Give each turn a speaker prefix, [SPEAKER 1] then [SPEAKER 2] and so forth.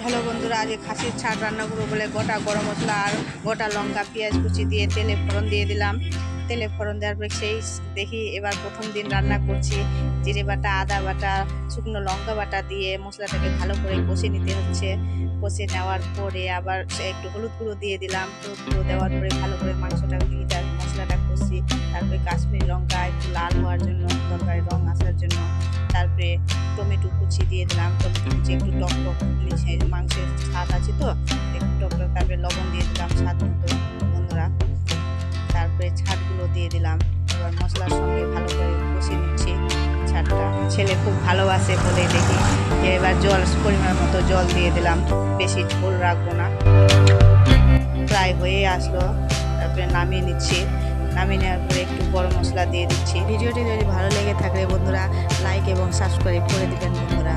[SPEAKER 1] Hello বন্ধুরা, আজ খাসির ছাড় রান্না করবো বলে গোটা গরম মশলা আর গোটা লঙ্কা পেঁয়াজ কুচি দিয়ে তেলে ফোড়ন দিয়ে দিলাম। তেলে ফোড়ন দেওয়ার পরে সেই দেখি এবার প্রথম দিন রান্না করছি। জিরে বাটা, আদা বাটা, শুকনো লঙ্কা বাটা দিয়ে মশলাটাকে ভালো করে কষে নিতে হচ্ছে। কষে নেওয়ার পরে আবার একটু হলুদ গুঁড়ো দিয়ে দিলাম। হলুদ গুঁড়ো দেওয়ার পরে ভালো করে মাংসটা দিয়ে মশলাটা কষি। তারপরে কাশ্মীরি লঙ্কা একটু লাল হওয়ার জন্য, তরকারি রং আসার জন্য। তারপরে টমেটো কুচি দিয়ে দিলাম। টমেটো কুচি একটু টক টক মাংসের স্বাদ আছে তো একটু টক টক। তারপরে লবণ দিয়ে দিলাম স্বাদ মতো বন্ধুরা। তারপরে ছাড়গুলো দিয়ে দিলাম। এবার মশলার সঙ্গে ভালো করে কষে নিচ্ছি ছাড়টা। ছেলে খুব ভালোবাসে বলে দেখি এবার জল পরিমাণ মতো জল দিয়ে দিলাম, বেশি ঝোল রাখবো না। প্রায় হয়ে আসলো, তারপরে নামিয়ে নিচ্ছি। নামিয়ে নেওয়ার পরে একটু গরম মশলা দিয়ে দিচ্ছি। ভিডিওটি যদি ভালো লেগে থাকে বন্ধুরা লাইক এবং সাবস্ক্রাইব করে দিবেন বন্ধুরা।